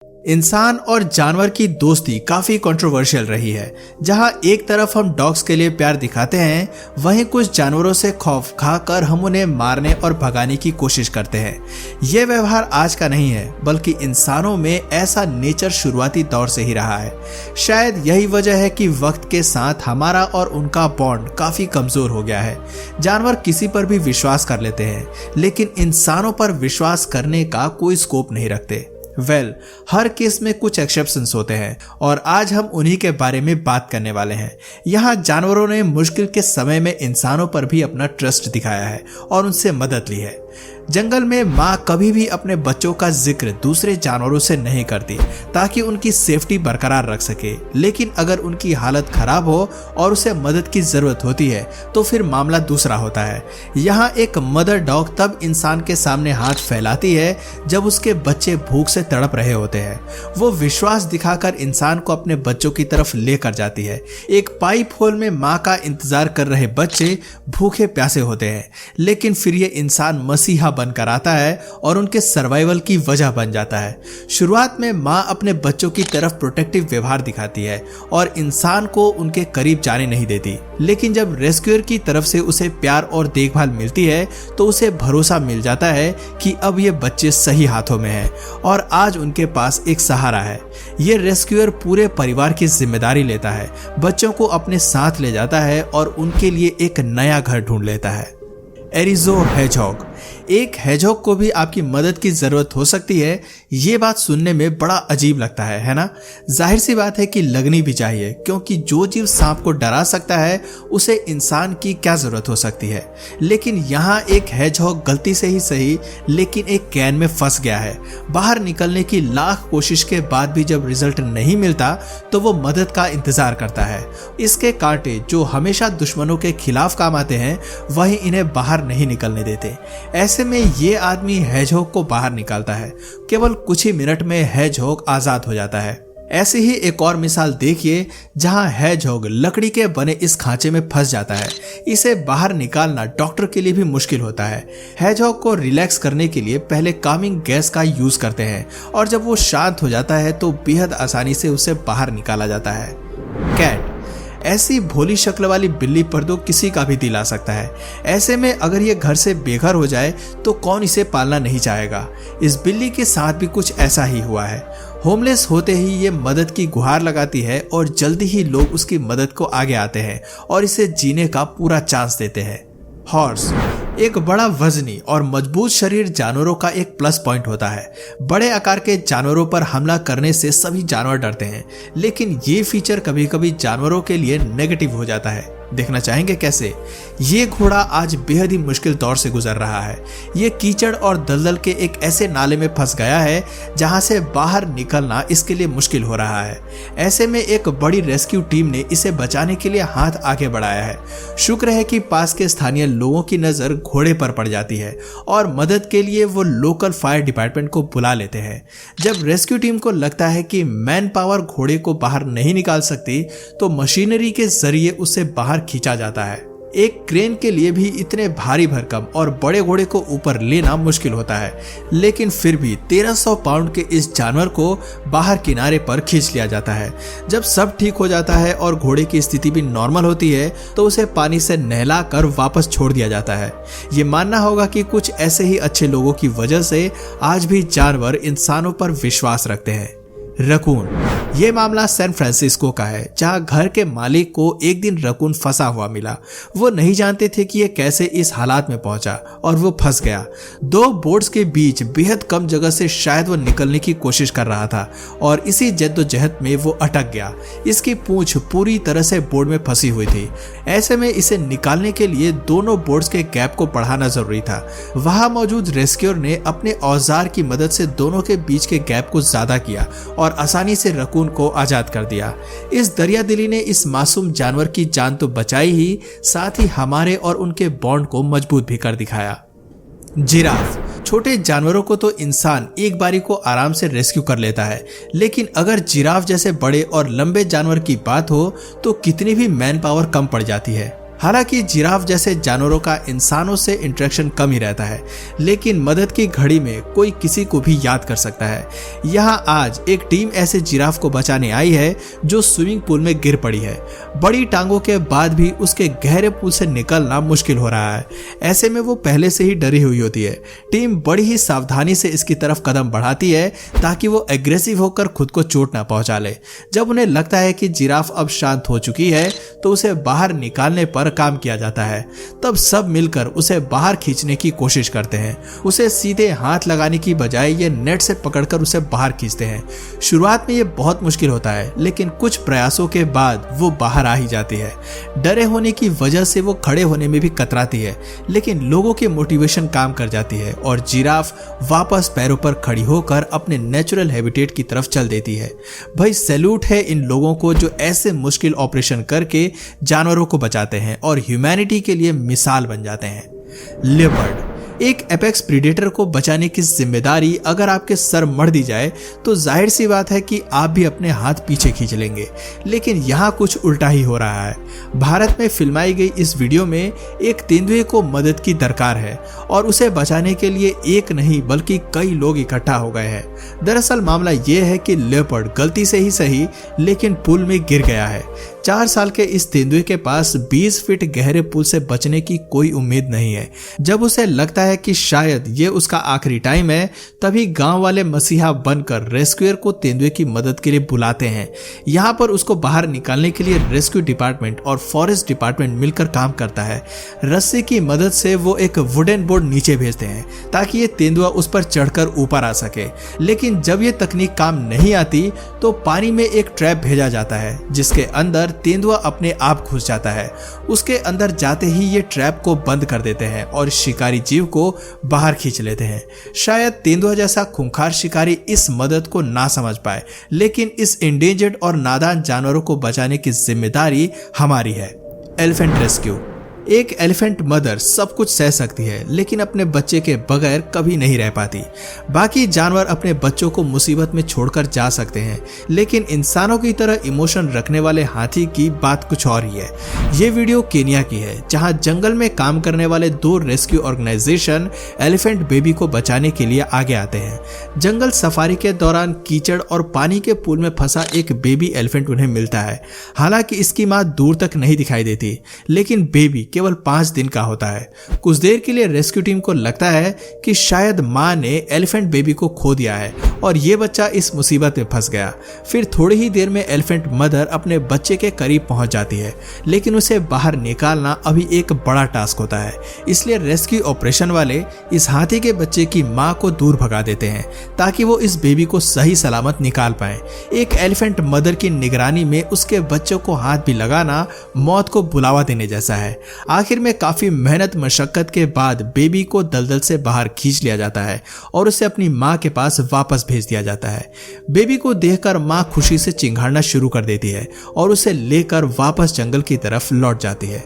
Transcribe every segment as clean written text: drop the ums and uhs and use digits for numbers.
इंसान और जानवर की दोस्ती काफी कंट्रोवर्शियल रही है। जहां एक तरफ हम डॉग्स के लिए प्यार दिखाते हैं, वहीं कुछ जानवरों से खौफ खाकर हम उन्हें मारने और भगाने की कोशिश करते हैं। यह व्यवहार आज का नहीं है, बल्कि इंसानों में ऐसा नेचर शुरुआती दौर से ही रहा है। शायद यही वजह है कि वक्त के साथ हमारा और उनका बॉन्ड काफी कमजोर हो गया है। जानवर किसी पर भी विश्वास कर लेते हैं, लेकिन इंसानों पर विश्वास करने का कोई स्कोप नहीं रखते। हर केस में कुछ एक्सेप्शंस होते हैं और आज हम उन्हीं के बारे में बात करने वाले हैं। यहाँ जानवरों ने मुश्किल के समय में इंसानों पर भी अपना ट्रस्ट दिखाया है और उनसे मदद ली है। जंगल में माँ कभी भी अपने बच्चों का जिक्र दूसरे जानवरों से नहीं करती ताकि उनकी सेफ्टी बरकरार रख सके, लेकिन अगर उनकी हालत खराब हो और उसे मदद की जरूरत होती है तो फिर मामला दूसरा होता है। यहाँ एक मदर डॉग तब इंसान के सामने हाथ फैलाती है जब उसके बच्चे भूख से तड़प रहे होते हैं। वो विश्वास दिखाकर इंसान को अपने बच्चों की तरफ लेकर जाती है। एक पाइप होल में माँ का इंतजार कर रहे बच्चे भूखे प्यासे होते हैं, लेकिन फिर ये इंसान मसीहा बनकर आता है और उनके सर्वाइवल की वजह बन जाता है। शुरुआत में माँ अपने बच्चों की तरफ प्रोटेक्टिव व्यवहार दिखाती है और इंसान को उनके करीब जाने नहीं देती, लेकिन जब रेस्क्यूअर की तरफ से उसे प्यार और देखभाल मिलती है तो उसे भरोसा मिल जाता है कि अब ये बच्चे सही हाथों में हैं और आज उनके पास एक सहारा है। ये रेस्क्यूअर पूरे परिवार की जिम्मेदारी लेता है, बच्चों को अपने साथ ले जाता है और उनके लिए एक नया घर ढूंढ लेता है। एरिज़ो हेजहॉग। एक हेजहॉग को भी आपकी मदद की जरूरत हो सकती है। ये बात सुनने में बड़ा अजीब लगता है ना? जाहिर सी बात है कि लगनी भी चाहिए, क्योंकि जो जीव सांप को डरा सकता है उसे इंसान की क्या जरूरत हो सकती है। लेकिन यहाँ एक हेजहॉग गलती से ही सही, लेकिन एक कैन में फंस गया है। बाहर निकलने की लाख कोशिश के बाद भी जब रिजल्ट नहीं मिलता तो वो मदद का इंतजार करता है। इसके कांटे जो हमेशा दुश्मनों के खिलाफ काम आते हैं, वही इन्हें बाहर नहीं निकलने देते। ऐसे में ये आदमी हेजहॉग को बाहर निकालता है। केवल कुछ ही मिनट में हेजहॉग आजाद हो जाता है। ऐसी ही एक और मिसाल देखिए जहां हेजहॉग लकड़ी के बने इस खांचे में फंस जाता है। इसे बाहर निकालना डॉक्टर के लिए भी मुश्किल होता है। हेजहॉग को रिलैक्स करने के लिए पहले कामिंग गैस का यूज करते हैं और जब वो शांत हो जाता है तो बेहद आसानी से उसे बाहर निकाला जाता है। कैट। ऐसी भोली शक्ल वाली बिल्ली पर तो किसी का भी दिल आ सकता है। ऐसे में अगर ये घर से बेघर हो जाए तो कौन इसे पालना नहीं चाहेगा। इस बिल्ली के साथ भी कुछ ऐसा ही हुआ है। होमलेस होते ही ये मदद की गुहार लगाती है और जल्दी ही लोग उसकी मदद को आगे आते हैं और इसे जीने का पूरा चांस देते हैं। हॉर्स। एक बड़ा वजनी और मजबूत शरीर जानवरों का एक प्लस पॉइंट होता है। बड़े आकार के जानवरों पर हमला करने से सभी जानवर डरते हैं, लेकिन ये फीचर कभी कभी जानवरों के लिए नेगेटिव हो जाता है। देखना चाहेंगे कैसे? ये घोड़ा आज बेहद ही मुश्किल दौर से गुजर रहा है। ये कीचड़ और दलदल के एक ऐसे नाले में फंस गया है जहां से बाहर निकलना इसके लिए मुश्किल हो रहा है। ऐसे में एक बड़ी रेस्क्यू टीम ने इसे बचाने के लिए हाथ आगे बढ़ाया है। शुक्र है कि पास के स्थानीय लोगों की नजर घोड़े पर पड़ जाती है और मदद के लिए वो लोकल फायर डिपार्टमेंट को बुला लेते हैं। जब रेस्क्यू टीम को लगता है कि मैन पावर घोड़े को बाहर नहीं निकाल सकती तो मशीनरी के जरिए उसे बाहर खींचा जाता है। एक क्रेन के लिए भी इतने भारी भरकम और बड़े घोड़े को ऊपर लेना मुश्किल होता है, लेकिन फिर भी 1300 पाउंड के इस जानवर को बाहर किनारे पर खींच लिया जाता है। जब सब ठीक हो जाता है और घोड़े की स्थिति भी नॉर्मल होती है तो उसे पानी से नहला कर वापस छोड़ दिया जाता है। ये मानना होगा कि कुछ ऐसे ही अच्छे लोगों की वजह से आज भी जानवर इंसानों पर विश्वास रखते हैं। रकून। ये मामला सैन फ्रांसिस्को का है, जहां घर के मालिक को एक दिन रकून फंसा हुआ मिला। वो नहीं जानते थे कि ये कैसे इस हालात में पहुंचा और वो फंस गया। दो बोर्ड्स के बीच बेहद कम जगह से शायद वो निकलने की कोशिश कर रहा था और इसी जद्दोजहद में वो अटक गया। इसकी पूंछ पूरी तरह से बोर्ड में फंसी हुई थी। ऐसे में इसे निकालने के लिए दोनों बोर्ड्स के गैप को बढ़ाना जरूरी था। वहां मौजूद रेस्क्यूअर ने अपने औजार की मदद से दोनों के बीच के गैप को ज्यादा किया और आसानी से रकून को आजाद कर दिया। इस दरियादिली ने इस मासूम जानवर की जान तो बचाई ही, साथ ही हमारे और उनके बॉन्ड को मजबूत भी कर दिखाया। जिराफ। छोटे जानवरों को तो इंसान एक बारी को आराम से रेस्क्यू कर लेता है, लेकिन अगर जिराफ जैसे बड़े और लंबे जानवर की बात हो तो कितनी भी मैन पावर कम पड़ जाती है। हालांकि जिराफ जैसे जानवरों का इंसानों से इंटरेक्शन कम ही रहता है, लेकिन मदद की घड़ी में कोई किसी को भी याद कर सकता है। यहाँ आज एक टीम ऐसे जिराफ को बचाने आई है जो स्विमिंग पूल में गिर पड़ी है। बड़ी टांगों के बाद भी उसके गहरे पूल से निकलना मुश्किल हो रहा है। ऐसे में वो पहले से ही डरी हुई होती है। टीम बड़ी ही सावधानी से इसकी तरफ कदम बढ़ाती है ताकि वो एग्रेसिव होकर खुद को चोट ना पहुंचा ले। जब उन्हें लगता है कि जिराफ अब शांत हो चुकी है तो उसे बाहर निकालने पर काम किया जाता है। तब सब मिलकर उसे बाहर खींचने की कोशिश करते हैं। उसे सीधे हाथ लगाने की बजाय ये नेट से पकड़कर उसे बाहर खींचते हैं। शुरुआत में ये बहुत मुश्किल होता है, लेकिन कुछ प्रयासों के बाद वो बाहर आ ही जाती है। डरे होने की वजह से वो खड़े होने में भी कतराती है, लेकिन लोगों की मोटिवेशन काम कर जाती है और जिराफ वापस पैरों पर खड़ी होकर अपने नेचुरल हैबिटेट की तरफ चल देती है। भाई सैल्यूट है इन लोगों को जो ऐसे मुश्किल ऑपरेशन करके जानवरों को बचाते हैं और ह्यूमैनिटी के लिए मिसाल बन जाते हैं। लेपर्ड एक एपेक्स प्रीडेटर को बचाने की जिम्मेदारी अगर आपके सर मढ़ दी जाए तो जाहिर सी बात है कि आप भी अपने हाथ पीछे खींच लेंगे, लेकिन यहाँ कुछ उल्टा ही हो रहा है। भारत में फिल्माई गई इस वीडियो में एक तेंदुए को मदद की दरकार है और उसे बचाने के लिए एक नहीं बल्कि कई लोग इकट्ठा हो गए हैं। दरअसल मामला ये है कि लेपर्ड गलती से ही सही लेकिन पुल में गिर गया है। 4 साल के इस तेंदुए के पास 20 फीट गहरे पुल से बचने की कोई उम्मीद नहीं है। जब उसे लगता है कि शायद ये उसका आखिरी टाइम है, तभी गांव वाले मसीहा बनकर रेस्क्यूअर को तेंदुए की मदद के लिए बुलाते हैं। यहाँ पर उसको बाहर निकालने के लिए रेस्क्यू डिपार्टमेंट और फॉरेस्ट डिपार्टमेंट मिलकर काम करता है। रस्सी की मदद से वो एक वुडन बोर्ड नीचे भेजते हैं ताकि ये तेंदुआ उस पर चढ़कर ऊपर आ सके, लेकिन जब ये तकनीक काम नहीं आती तो पानी में एक ट्रैप भेजा जाता है जिसके अंदर तेंदुआ अपने आप घुस जाता है। उसके अंदर जाते ही ये ट्रैप को बंद कर देते हैं और शिकारी जीव को बाहर खींच लेते हैं। शायद तेंदुआ जैसा खूंखार शिकारी इस मदद को ना समझ पाए, लेकिन इस इंडेंजर्ड और नादान जानवरों को बचाने की जिम्मेदारी हमारी है। एलिफेंट रेस्क्यू एक एलिफेंट मदर सब कुछ सह सकती है, लेकिन अपने बच्चे के बगैर कभी नहीं रह पाती। बाकी जानवर अपने बच्चों को मुसीबत में छोड़कर जा सकते हैं, लेकिन इंसानों की तरह इमोशन रखने वाले हाथी की बात कुछ और ही है। ये वीडियो केनिया की है, जहां जंगल में काम करने वाले 2 रेस्क्यू ऑर्गेनाइजेशन एलिफेंट बेबी को बचाने के लिए आगे आते हैं। जंगल सफारी के दौरान कीचड़ और पानी के पूल में फंसा एक बेबी एलिफेंट उन्हें मिलता है। हालांकि इसकी मां दूर तक नहीं दिखाई देती, लेकिन बेबी केवल 5 दिन का होता है। कुछ देर के लिए रेस्क्यू टीम को लगता है कि शायद मां ने एलिफेंट बेबी को खो दिया है और ये बच्चा इस मुसीबत में फंस गया। फिर थोड़ी ही देर में एलिफेंट मदर अपने बच्चे के करीब पहुंच जाती है, लेकिन उसे बाहर निकालना अभी एक बड़ा टास्क होता है। इसलिए रेस्क्यू ऑपरेशन वाले इस हाथी के बच्चे की मां को दूर भगा देते हैं ताकि वो इस बेबी को सही सलामत निकाल पाए। एक एलिफेंट मदर की निगरानी में उसके बच्चों को हाथ भी लगाना मौत को बुलावा देने जैसा है। आखिर में काफी मेहनत मशक्कत के बाद बेबी को दलदल से बाहर खींच लिया जाता है और उसे अपनी मां के पास वापस भेज दिया जाता है। बेबी को देखकर मां खुशी से चिंघाड़ना शुरू कर देती है और उसे लेकर वापस जंगल की तरफ लौट जाती है।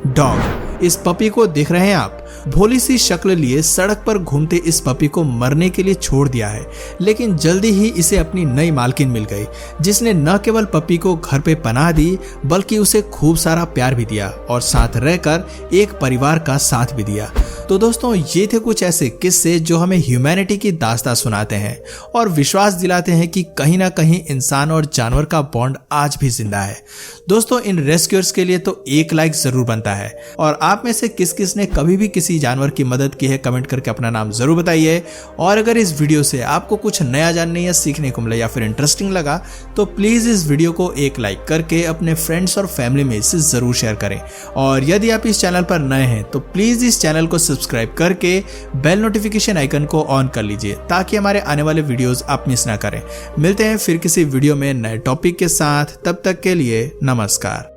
डॉग इस पपी को देख रहे हैं आप? भोली सी शक्ल लिए सड़क पर घूमते इस पपी को मरने के लिए छोड़ दिया है, लेकिन जल्दी ही इसे अपनी नई मालकिन मिल गई, जिसने न केवल पपी को घर पे पनाह दी बल्कि उसे खूब सारा प्यार भी दिया और साथ रहकर एक परिवार का साथ भी दिया। तो दोस्तों, ये थे कुछ ऐसे किस्से जो हमें ह्यूमैनिटी की दास्तां सुनाते हैं और विश्वास दिलाते हैं कि कहीं ना कहीं इंसान और जानवर का बॉन्ड आज भी जिंदा है। दोस्तों, इन रेस्क्यूअर्स के लिए तो एक लाइक जरूर बनता है। और आप में से किस किस ने कभी भी किसी जानवर की मदद की है, कमेंट करके अपना नाम जरूर बताइए। और अगर इस वीडियो से आपको कुछ नया जानने या सीखने को मिला या फिर इंटरेस्टिंग लगा तो प्लीज इस वीडियो को एक लाइक करके अपने फ्रेंड्स और फैमिली में इसे जरूर शेयर करें। और यदि आप इस चैनल पर नए हैं तो प्लीज इस चैनल को सब्सक्राइब करके बेल नोटिफिकेशन आइकन को ऑन कर लीजिए ताकि हमारे आने वाले वीडियोस आप मिस ना करें। मिलते हैं फिर किसी वीडियो में नए टॉपिक के साथ, तब तक के लिए नमस्कार।